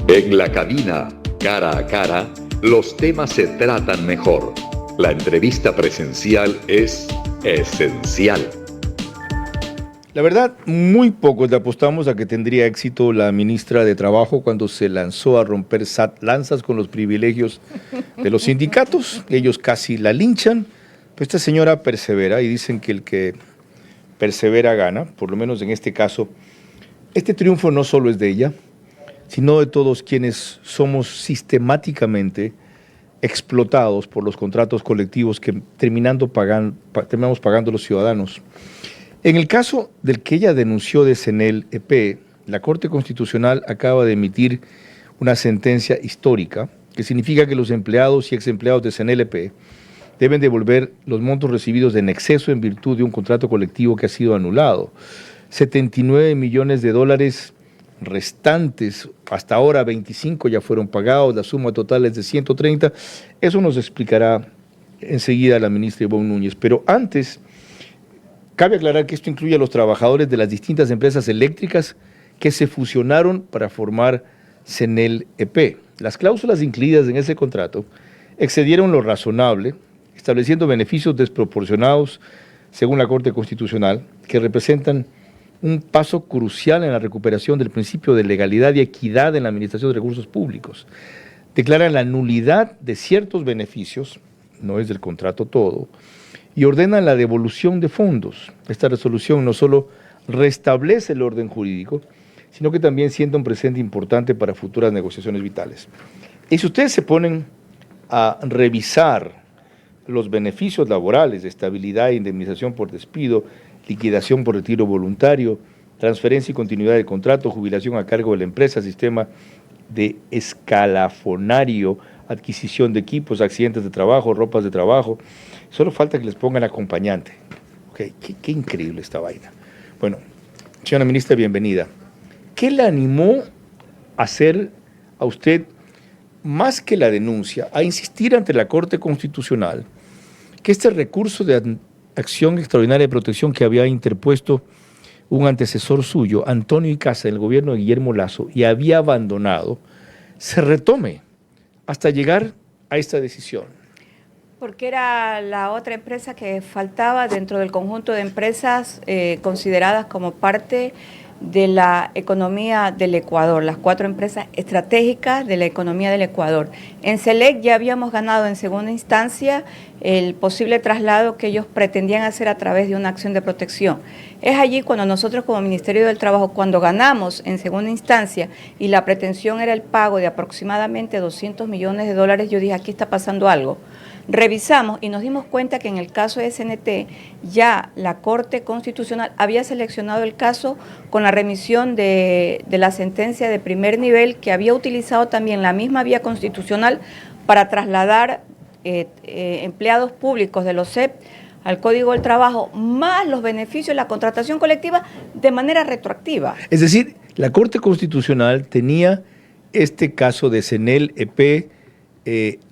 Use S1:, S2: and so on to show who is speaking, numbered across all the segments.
S1: En la cabina, cara a cara, los temas se tratan mejor. La entrevista presencial es esencial.
S2: La verdad, muy pocos le apostamos a que tendría éxito la ministra de Trabajo cuando se lanzó a romper lanzas con los privilegios de los sindicatos. Ellos casi la linchan, pero esta señora persevera y dicen que el que persevera gana, por lo menos en este caso. Este triunfo no solo es de ella, sino de todos quienes somos sistemáticamente explotados por los contratos colectivos que terminamos pagando los ciudadanos. En el caso del que ella denunció de CNEL-EP, la Corte Constitucional acaba de emitir una sentencia histórica que significa que los empleados y exempleados de CNEL-EP deben devolver los montos recibidos en exceso en virtud de un contrato colectivo que ha sido anulado. 79 millones de dólares restantes, hasta ahora 25 ya fueron pagados, la suma total es de 130. Eso nos explicará enseguida la ministra Ivonne Núñez. Pero antes, cabe aclarar que esto incluye a los trabajadores de las distintas empresas eléctricas que se fusionaron para formar CNEL-EP. Las cláusulas incluidas en ese contrato excedieron lo razonable, estableciendo beneficios desproporcionados, según la Corte Constitucional, que representan un paso crucial en la recuperación del principio de legalidad y equidad en la administración de recursos públicos. Declaran la nulidad de ciertos beneficios, no es del contrato todo, y ordenan la devolución de fondos. Esta resolución no solo restablece el orden jurídico, sino que también sienta un presente importante para futuras negociaciones vitales. Y si ustedes se ponen a revisar los beneficios laborales de estabilidad e indemnización por despido, liquidación por retiro voluntario, transferencia y continuidad de contrato, jubilación a cargo de la empresa, sistema de escalafonario, adquisición de equipos, accidentes de trabajo, ropas de trabajo. Solo falta que les pongan acompañante. Okay, qué increíble esta vaina. Bueno, señora ministra, bienvenida. ¿Qué le animó a hacer a usted, más que la denuncia, a insistir ante la Corte Constitucional que este recurso de acción extraordinaria de protección que había interpuesto un antecesor suyo, Antonio Icaza, en el gobierno de Guillermo Lasso, y había abandonado, se retome hasta llegar a esta decisión?
S3: Porque era la otra empresa que faltaba dentro del conjunto de empresas consideradas como parte de la economía del Ecuador, las 4 empresas estratégicas de la economía del Ecuador. En SELEC ya habíamos ganado en segunda instancia el posible traslado que ellos pretendían hacer a través de una acción de protección. Es allí cuando nosotros como Ministerio del Trabajo, cuando ganamos en segunda instancia y la pretensión era el pago de aproximadamente 200 millones de dólares, yo dije, aquí está pasando algo. Revisamos y nos dimos cuenta que en el caso de SNT ya la Corte Constitucional había seleccionado el caso con la remisión de la sentencia de primer nivel, que había utilizado también la misma vía constitucional para trasladar empleados públicos de los CEP al Código del Trabajo, más los beneficios de la contratación colectiva de manera retroactiva.
S2: Es decir, la Corte Constitucional tenía este caso de CNEL-EP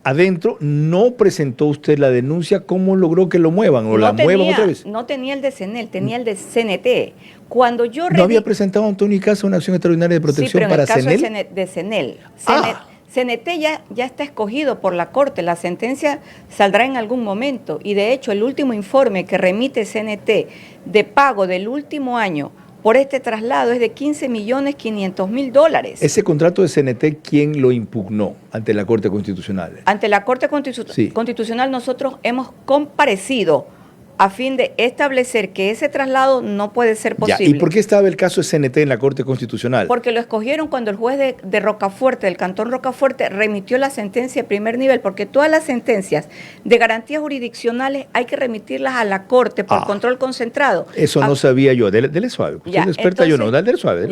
S2: adentro. ¿No presentó usted la denuncia? ¿Cómo logró que lo muevan o la muevan otra vez?
S3: No tenía el de CNEL, tenía el de CNT. Cuando yo
S2: ¿No había presentado Antonio Icaza una acción extraordinaria de protección para CNEL?
S3: Sí, pero en el caso de CNEL. CNT ya está escogido por la Corte, la sentencia saldrá en algún momento y de hecho el último informe que remite CNT de pago del último año por este traslado es de 15.500.000 dólares.
S2: Ese contrato de CNT, ¿quién lo impugnó ante la Corte Constitucional?
S3: Ante la Corte Constitucional nosotros hemos comparecido a fin de establecer que ese traslado no puede ser posible.
S2: ¿Y por qué estaba el caso de CNT en la Corte Constitucional?
S3: Porque lo escogieron cuando el juez de Rocafuerte, del Cantón Rocafuerte, remitió la sentencia de primer nivel, porque todas las sentencias de garantías jurisdiccionales hay que remitirlas a la Corte por control concentrado.
S2: Eso no sabía yo. Dele suave. Usted es experta, entonces, yo no. Dele suave.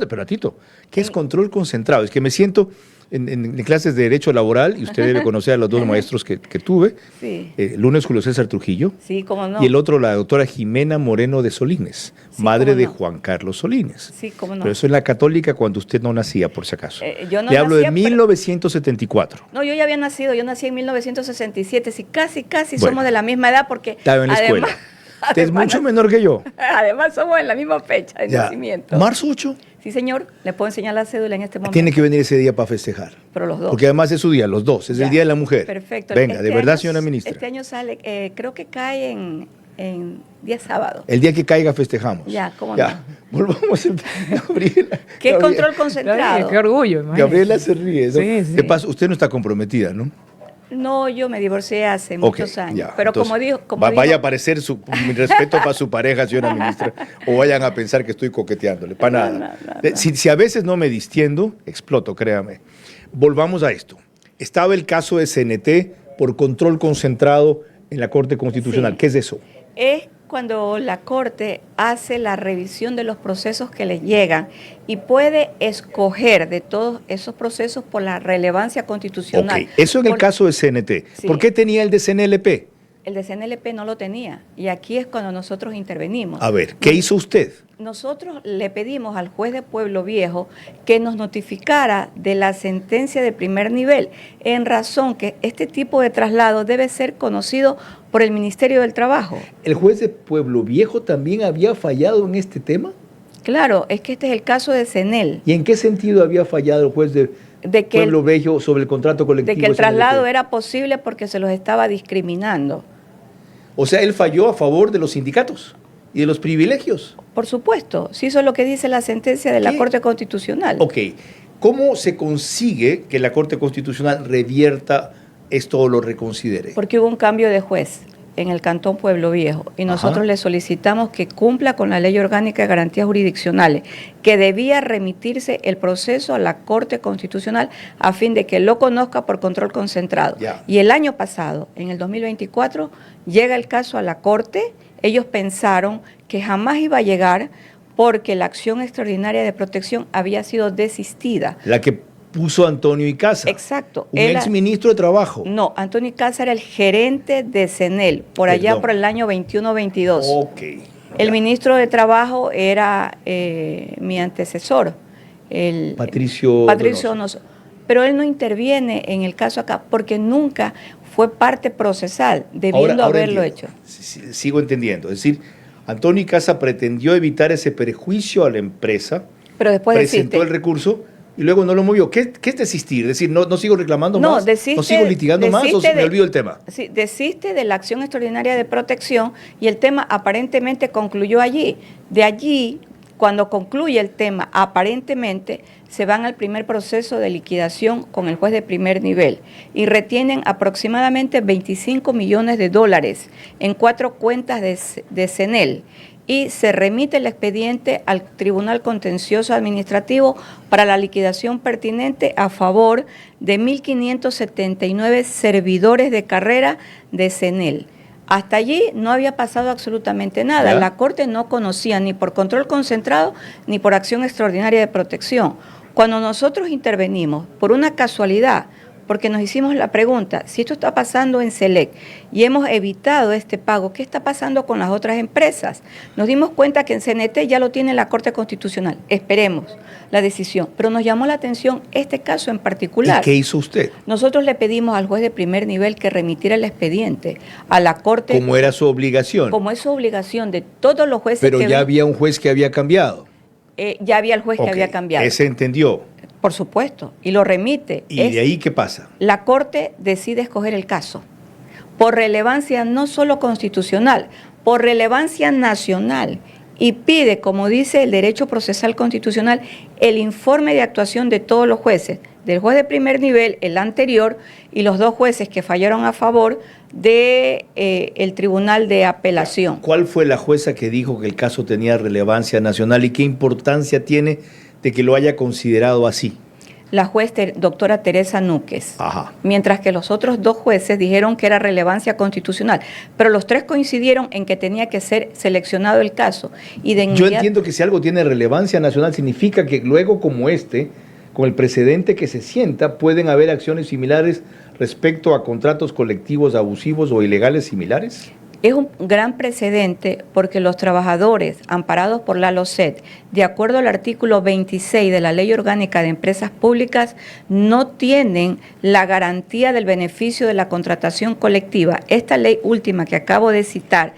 S2: Pero, Tito, ¿qué es control concentrado? Es que me siento en clases de Derecho Laboral, y usted debe conocer a los 2 maestros que tuve.
S3: Sí.
S2: El uno es Julio César Trujillo.
S3: Sí, cómo no.
S2: Y el otro, la doctora Jimena Moreno de Solines, sí, madre de Juan Carlos Solines.
S3: Sí, cómo no.
S2: Pero eso en la Católica cuando usted no nacía, por si acaso.
S3: Yo no
S2: Le hablo de 1974.
S3: No, yo ya había nacido, yo nací en 1967, sí, casi somos de la misma edad porque...
S2: Estaba en la escuela. Usted es mucho menor que yo.
S3: Además somos en la misma fecha de nacimiento.
S2: ¿Marzo 8?
S3: Sí, señor, le puedo enseñar la cédula en este momento.
S2: Tiene que venir ese día para festejar.
S3: Pero los dos.
S2: Porque además es su día, los dos, es
S3: Ya,
S2: el Día de la Mujer.
S3: Perfecto.
S2: Venga, de verdad, señora ministra.
S3: Este año sale, creo que cae en día sábado.
S2: El día que caiga festejamos.
S3: Ya, ¿cómo
S2: ya. Volvamos a Gabriela.
S3: ¿Qué
S2: Gabriela,
S3: control concentrado?
S4: Qué orgullo, imagínate.
S2: Gabriela se ríe, ¿no?
S4: Sí, sí.
S2: De paso, usted no está comprometida, ¿no?
S3: No, yo me divorcié hace
S2: Ok,
S3: muchos años.
S2: ya.
S3: Pero
S2: Entonces,
S3: como dijo...
S2: vaya a aparecer mi respeto para su pareja, señora ministra, o vayan a pensar que estoy coqueteándole, para nada.
S3: No.
S2: Si a veces no me distiendo, exploto, créame. Volvamos a esto. Estaba el caso de CNT por control concentrado en la Corte Constitucional.
S3: Sí.
S2: ¿Qué es eso?
S3: Es cuando la Corte hace la revisión de los procesos que les llegan y puede escoger de todos esos procesos por la relevancia constitucional.
S2: Ok, eso en el caso de CNT.
S3: Sí.
S2: ¿Por qué tenía el de CNLP?
S3: El de CNLP no lo tenía y aquí es cuando nosotros intervenimos.
S2: A ver, ¿qué hizo usted?
S3: Nosotros le pedimos al juez de Pueblo Viejo que nos notificara de la sentencia de primer nivel, en razón que este tipo de traslado debe ser conocido por el Ministerio del Trabajo.
S2: ¿El juez de Pueblo Viejo también había fallado en este tema?
S3: Claro, es que este es el caso de CENEL.
S2: ¿Y en qué sentido había fallado el juez de Pueblo Viejo sobre el contrato colectivo?
S3: De que el
S2: CNLP?
S3: traslado era posible porque se los estaba discriminando.
S2: O sea, él falló a favor de los sindicatos y de los privilegios.
S3: Por supuesto, si eso es lo que dice la sentencia de la
S2: ¿Qué?
S3: Corte Constitucional.
S2: Ok, ¿cómo se consigue que la Corte Constitucional revierta esto o lo reconsidere?
S3: Porque hubo un cambio de juez en el Cantón Pueblo Viejo y nosotros le solicitamos que cumpla con la Ley Orgánica de Garantías Jurisdiccionales, que debía remitirse el proceso a la Corte Constitucional a fin de que lo conozca por control concentrado.
S2: Ya.
S3: Y el año pasado, en el 2024, llega el caso a la Corte. Ellos pensaron que jamás iba a llegar porque la acción extraordinaria de protección había sido desistida.
S2: La que puso Antonio Icaza.
S3: Exacto.
S2: Un exministro de Trabajo.
S3: No, Antonio Icaza era el gerente de CENEL, por allá
S2: Perdón.
S3: por el año 21-22.
S2: Ok.
S3: El
S2: Ya.
S3: ministro de Trabajo era mi antecesor, el
S2: Patricio
S3: Donoso. Pero él no interviene en el caso acá porque nunca fue parte procesal, debiendo haberlo
S2: entiendo.
S3: hecho.
S2: Sigo entendiendo. Es decir, Antonio Icaza pretendió evitar ese perjuicio a la empresa,
S3: Pero después
S2: presentó
S3: desiste.
S2: el recurso y luego no lo movió. ¿Qué es desistir? Es decir, no sigo reclamando
S3: No,
S2: más,
S3: desiste,
S2: no sigo litigando más o
S3: desiste
S2: me olvido el tema.
S3: Sí, desiste de la acción extraordinaria de protección y el tema aparentemente concluyó allí. De allí, cuando concluye el tema, aparentemente se van al primer proceso de liquidación con el juez de primer nivel y retienen aproximadamente $25 millones en 4 cuentas de CENEL. Y se remite el expediente al Tribunal Contencioso Administrativo para la liquidación pertinente a favor de 1.579 servidores de carrera de CENEL. Hasta allí no había pasado absolutamente nada.
S2: ¿Ya?
S3: La Corte no conocía ni por control concentrado ni por acción extraordinaria de protección. Cuando nosotros intervenimos, por una casualidad, porque nos hicimos la pregunta, si esto está pasando en SELEC y hemos evitado este pago, ¿qué está pasando con las otras empresas? Nos dimos cuenta que en CNT ya lo tiene la Corte Constitucional. Esperemos la decisión. Pero nos llamó la atención este caso en particular.
S2: ¿Y qué hizo usted?
S3: Nosotros le pedimos al juez de primer nivel que remitiera el expediente a la Corte.
S2: Como era su obligación.
S3: Como es su obligación de todos los jueces.
S2: Pero
S3: que
S2: ya había un juez que había cambiado.
S3: ya había el juez
S2: Ok,
S3: que había cambiado.
S2: Ese entendió.
S3: Por supuesto, y lo remite.
S2: ¿Y de ahí qué pasa?
S3: La Corte decide escoger el caso por relevancia no solo constitucional, por relevancia nacional y pide, como dice el derecho procesal constitucional, el informe de actuación de todos los jueces, del juez de primer nivel, el anterior, y los 2 jueces que fallaron a favor de el Tribunal de Apelación.
S2: ¿Cuál fue la jueza que dijo que el caso tenía relevancia nacional y qué importancia tiene de que lo haya considerado así?
S3: La juez doctora Teresa Núquez.
S2: Ajá.
S3: Mientras que los otros 2 jueces dijeron que era relevancia constitucional, pero los 3 coincidieron en que tenía que ser seleccionado el caso. Y de
S2: Yo entiendo que si algo tiene relevancia nacional significa que luego como con el precedente que se sienta, pueden haber acciones similares respecto a contratos colectivos abusivos o ilegales similares.
S3: Es un gran precedente porque los trabajadores amparados por la LOCET, de acuerdo al artículo 26 de la Ley Orgánica de Empresas Públicas, no tienen la garantía del beneficio de la contratación colectiva. Esta ley última que acabo de citar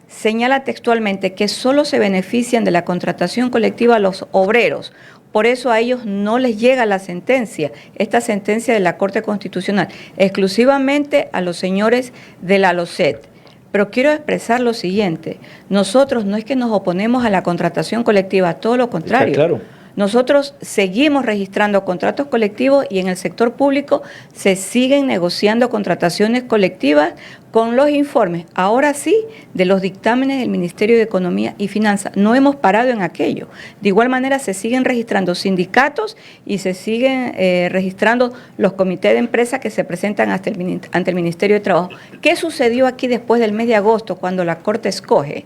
S3: señala textualmente que solo se benefician de la contratación colectiva los obreros. Por eso a ellos no les llega la sentencia, esta sentencia de la Corte Constitucional, exclusivamente a los señores de la LOCET. Pero quiero expresar lo siguiente, nosotros no es que nos oponemos a la contratación colectiva, todo lo contrario.
S2: Está claro.
S3: Nosotros seguimos registrando contratos colectivos y en el sector público se siguen negociando contrataciones colectivas con los informes, ahora sí, de los dictámenes del Ministerio de Economía y Finanzas. No hemos parado en aquello. De igual manera se siguen registrando sindicatos y se siguen registrando los comités de empresa que se presentan ante el Ministerio de Trabajo. ¿Qué sucedió aquí después del mes de agosto cuando la Corte escoge?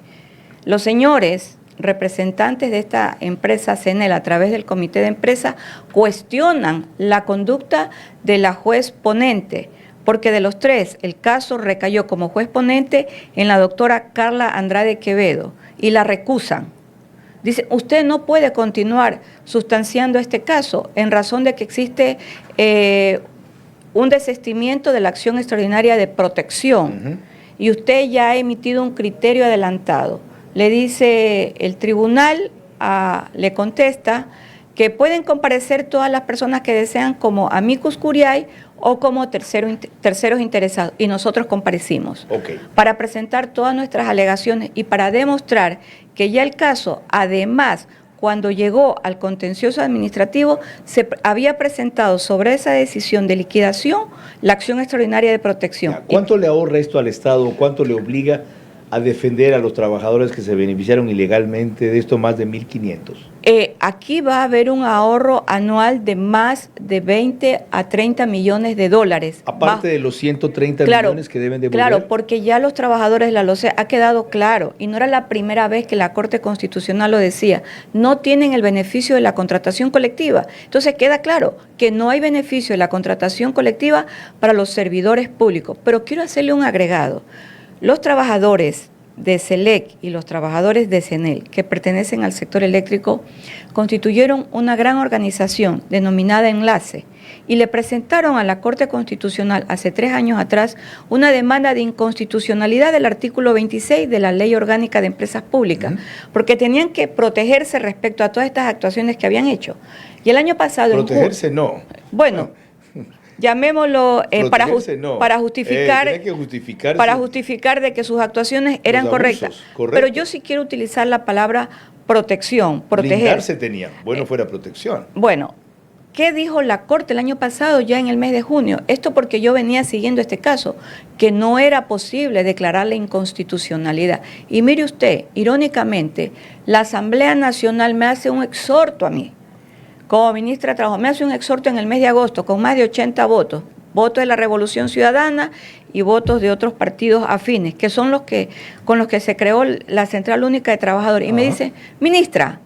S3: Los señores representantes de esta empresa CENEL a través del comité de empresa cuestionan la conducta de la juez ponente, porque de los tres el caso recayó como juez ponente en la doctora Carla Andrade Quevedo y la recusan. Dice, usted no puede continuar sustanciando este caso en razón de que existe un desistimiento de la acción extraordinaria de protección y usted ya ha emitido un criterio adelantado. Le dice el tribunal, le contesta que pueden comparecer todas las personas que desean como amicus curiae o como terceros interesados. Y nosotros comparecimos para presentar todas nuestras alegaciones y para demostrar que ya el caso, además, cuando llegó al contencioso administrativo, se había presentado sobre esa decisión de liquidación la acción extraordinaria de protección.
S2: ¿Cuánto le ahorra esto al Estado? ¿Cuánto le obliga a defender a los trabajadores que se beneficiaron ilegalmente de esto, más de 1.500?
S3: Aquí va a haber un ahorro anual de más de 20 a 30 millones de dólares.
S2: Aparte de los 130 millones que deben devolver.
S3: Claro, porque ya los trabajadores de la LOCET ha quedado claro, y no era la primera vez que la Corte Constitucional lo decía, no tienen el beneficio de la contratación colectiva. Entonces queda claro que no hay beneficio de la contratación colectiva para los servidores públicos. Pero quiero hacerle un agregado. Los trabajadores de SELEC y los trabajadores de CENEL, que pertenecen al sector eléctrico, constituyeron una gran organización denominada Enlace y le presentaron a la Corte Constitucional hace 3 años atrás una demanda de inconstitucionalidad del artículo 26 de la Ley Orgánica de Empresas Públicas, porque tenían que protegerse respecto a todas estas actuaciones que habían hecho. Y el año pasado...
S2: Protegerse no.
S3: Bueno... llamémoslo para justificar de que sus actuaciones eran correctas. Pero yo sí quiero utilizar la palabra protección, proteger.
S2: Blindarse tenía, fuera protección.
S3: Bueno, ¿qué dijo la Corte el año pasado, ya en el mes de junio? Esto porque yo venía siguiendo este caso, que no era posible declarar la inconstitucionalidad. Y mire usted, irónicamente, la Asamblea Nacional me hace un exhorto a mí, como ministra de Trabajo, me hace un exhorto en el mes de agosto con más de 80 votos, votos de la Revolución Ciudadana y votos de otros partidos afines, que son con los que se creó la Central Única de Trabajadores. Y me dice, ministra,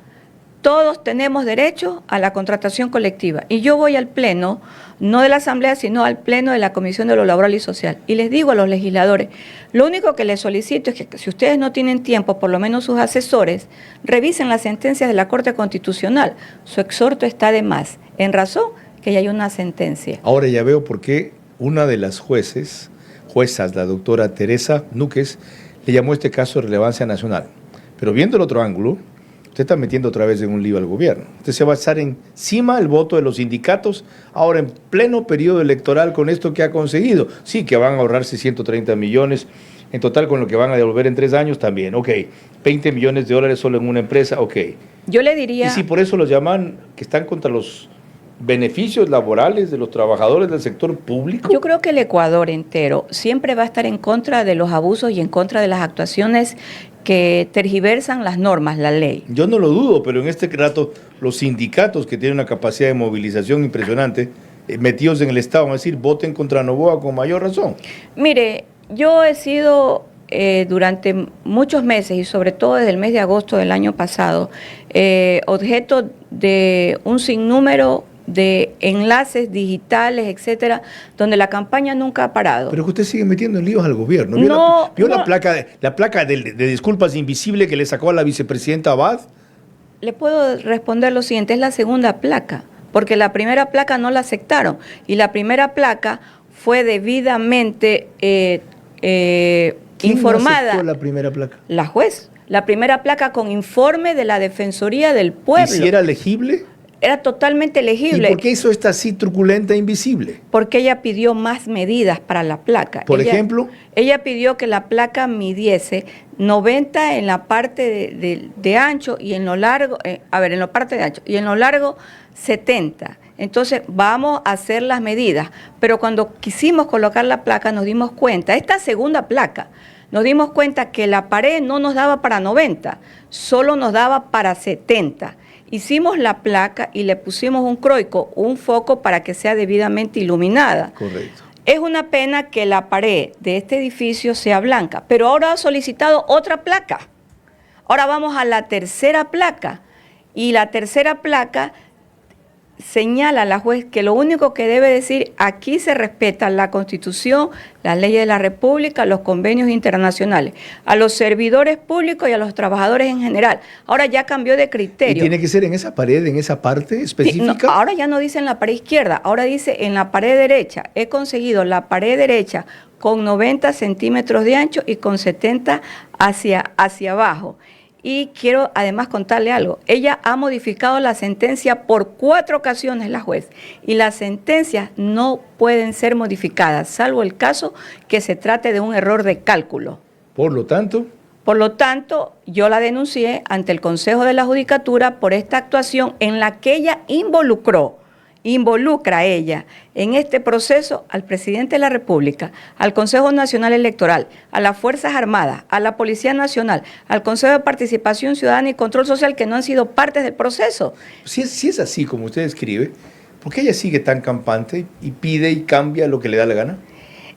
S3: todos tenemos derecho a la contratación colectiva. Y yo voy al pleno, no de la Asamblea, sino al pleno de la Comisión de lo Laboral y Social. Y les digo a los legisladores, lo único que les solicito es que si ustedes no tienen tiempo, por lo menos sus asesores, revisen las sentencias de la Corte Constitucional. Su exhorto está de más, en razón que ya hay una sentencia.
S2: Ahora ya veo por qué una de las juezas, la doctora Teresa Núquez, le llamó este caso de relevancia nacional. Pero viendo el otro ángulo, usted está metiendo otra vez en un lío al gobierno. Usted se va a estar encima del voto de los sindicatos, ahora en pleno periodo electoral con esto que ha conseguido. Sí, que van a ahorrarse 130 millones, en total con lo que van a devolver en 3 años también, 20 millones de dólares solo en una empresa,
S3: Yo le diría...
S2: Y si por eso los llaman que están contra los beneficios laborales de los trabajadores del sector público.
S3: Yo creo que el Ecuador entero siempre va a estar en contra de los abusos y en contra de las actuaciones que tergiversan las normas, la ley.
S2: Yo no lo dudo, pero en este rato los sindicatos que tienen una capacidad de movilización impresionante, metidos en el Estado, van a decir, voten contra Noboa con mayor razón.
S3: Mire, yo he sido durante muchos meses y sobre todo desde el mes de agosto del año pasado, objeto de un sinnúmero de enlaces digitales, etcétera, donde la campaña nunca ha parado.
S2: Pero que usted sigue metiendo en líos al gobierno. ¿Vio la placa de disculpas invisible que le sacó a la vicepresidenta Abad?
S3: Le puedo responder lo siguiente, es la segunda placa, porque la primera placa no la aceptaron, y la primera placa fue debidamente informada.
S2: ¿Quién la primera placa?
S3: La juez. La primera placa con informe de la Defensoría del Pueblo.
S2: ¿Y si era legible?
S3: Era totalmente legible.
S2: ¿Y por qué hizo esta así truculenta e invisible?
S3: Porque ella pidió más medidas para la placa.
S2: Por ejemplo,
S3: ella pidió que la placa midiese 90 en la parte de ancho y en lo largo, en la parte de ancho y en lo largo 70. Entonces vamos a hacer las medidas. Pero cuando quisimos colocar la placa nos dimos cuenta, esta segunda placa, nos dimos cuenta que la pared no nos daba para 90, solo nos daba para 70. Hicimos la placa y le pusimos un croico, un foco para que sea debidamente iluminada.
S2: Correcto.
S3: Es una pena que la pared de este edificio sea blanca, pero ahora ha solicitado otra placa. Ahora vamos a la tercera placa y la tercera placa señala a la juez que lo único que debe decir, aquí se respeta la Constitución, las leyes de la República, los convenios internacionales, a los servidores públicos y a los trabajadores en general. Ahora ya cambió de criterio.
S2: ¿Y tiene que ser en esa pared, en esa parte específica?
S3: No, ahora ya no dice en la pared izquierda, ahora dice en la pared derecha. He conseguido la pared derecha con 90 centímetros de ancho y con 70 hacia abajo. Y quiero además contarle algo. Ella ha modificado la sentencia por 4 ocasiones, la juez, y las sentencias no pueden ser modificadas, salvo el caso que se trate de un error de cálculo.
S2: Por lo tanto,
S3: yo la denuncié ante el Consejo de la Judicatura por esta actuación en la que ella involucra a ella en este proceso al presidente de la República, al Consejo Nacional Electoral, a las Fuerzas Armadas, a la Policía Nacional, al Consejo de Participación Ciudadana y Control Social, que no han sido partes del proceso.
S2: Si es así como usted escribe, ¿por qué ella sigue tan campante y pide y cambia lo que le da la gana?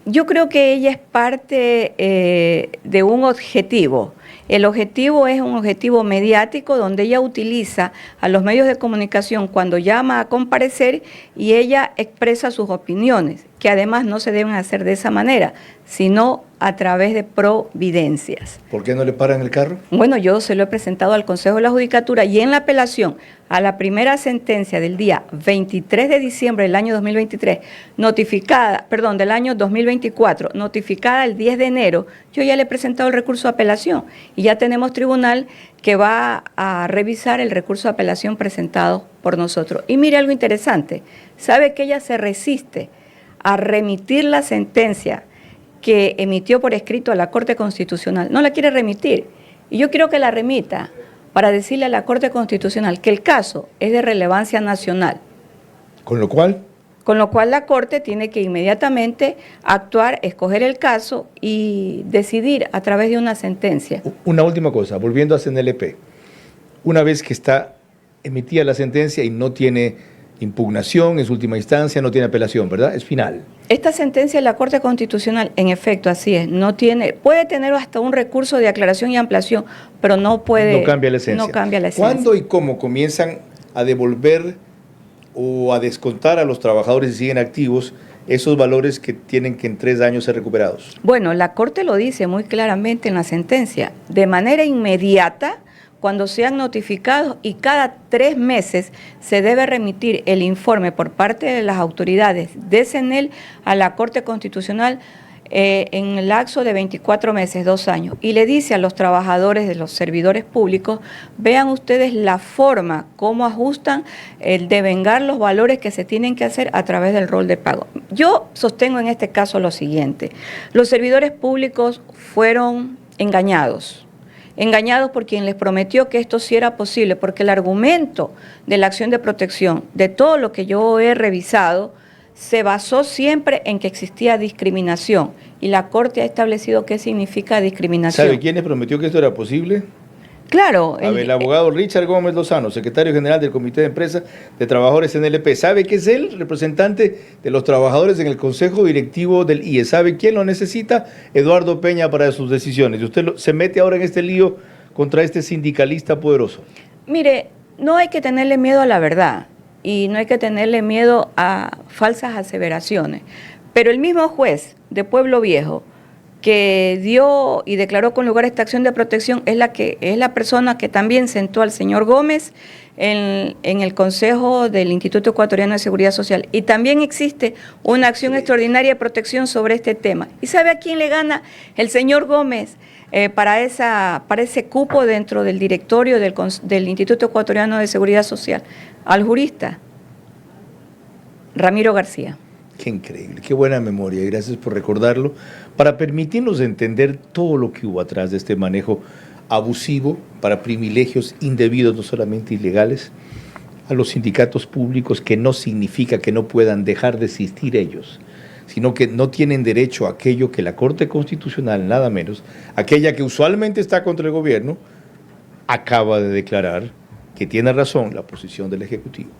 S3: Yo creo que ella es parte de un objetivo. El objetivo es un objetivo mediático donde ella utiliza a los medios de comunicación cuando llama a comparecer y ella expresa sus opiniones, que además no se deben hacer de esa manera, sino a través de providencias.
S2: ¿Por qué no le paran el carro?
S3: Bueno, yo se lo he presentado al Consejo de la Judicatura y en la apelación a la primera sentencia del día 23 de diciembre del año 2023, del año 2024, notificada el 10 de enero, yo ya le he presentado el recurso de apelación y ya tenemos tribunal que va a revisar el recurso de apelación presentado por nosotros. Y mire algo interesante, sabe que ella se resiste a remitir la sentencia que emitió por escrito a la Corte Constitucional, no la quiere remitir. Y yo quiero que la remita para decirle a la Corte Constitucional que el caso es de relevancia nacional.
S2: ¿Con lo cual?
S3: Con lo cual la Corte tiene que inmediatamente actuar, escoger el caso y decidir a través de una sentencia.
S2: Una última cosa, volviendo a CNLP. Una vez que está emitida la sentencia y no tiene impugnación en su última instancia, no tiene apelación, ¿verdad? Es final.
S3: Esta sentencia de la Corte Constitucional, en efecto, así es, puede tener hasta un recurso de aclaración y ampliación, pero no cambia la esencia. No cambia la esencia.
S2: ¿Cuándo y cómo comienzan a devolver o a descontar a los trabajadores si siguen activos esos valores que tienen que en 3 años ser recuperados?
S3: Bueno, la Corte lo dice muy claramente en la sentencia, de manera inmediata, cuando sean notificados y cada 3 meses se debe remitir el informe por parte de las autoridades de CNEL a la Corte Constitucional en el lapso de 24 meses, 2 años. Y le dice a los trabajadores de los servidores públicos, vean ustedes la forma, cómo ajustan el devengar los valores que se tienen que hacer a través del rol de pago. Yo sostengo en este caso lo siguiente, los servidores públicos fueron engañados por quien les prometió que esto sí era posible, porque el argumento de la acción de protección, de todo lo que yo he revisado, se basó siempre en que existía discriminación, y la Corte ha establecido qué significa discriminación.
S2: ¿Sabe quién les prometió que esto era posible?
S3: Claro.
S2: El abogado Richard Gómez Lozano, secretario general del Comité de Empresa de Trabajadores CNLP. ¿Sabe que es él, representante de los trabajadores en el Consejo Directivo del IE? ¿Sabe quién lo necesita? Eduardo Peña para sus decisiones. Y usted se mete ahora en este lío contra este sindicalista poderoso.
S3: Mire, no hay que tenerle miedo a la verdad y no hay que tenerle miedo a falsas aseveraciones. Pero el mismo juez de Pueblo Viejo que dio y declaró con lugar esta acción de protección es la persona que también sentó al señor Gómez en el Consejo del Instituto Ecuatoriano de Seguridad Social. Y también existe una acción extraordinaria de protección sobre este tema. ¿Y sabe a quién le gana el señor Gómez para ese cupo dentro del directorio del Instituto Ecuatoriano de Seguridad Social? Al jurista Ramiro García.
S2: Qué increíble, qué buena memoria, y gracias por recordarlo, para permitirnos entender todo lo que hubo atrás de este manejo abusivo para privilegios indebidos, no solamente ilegales, a los sindicatos públicos, que no significa que no puedan dejar de existir ellos, sino que no tienen derecho a aquello que la Corte Constitucional, nada menos, aquella que usualmente está contra el gobierno, acaba de declarar que tiene razón la posición del Ejecutivo.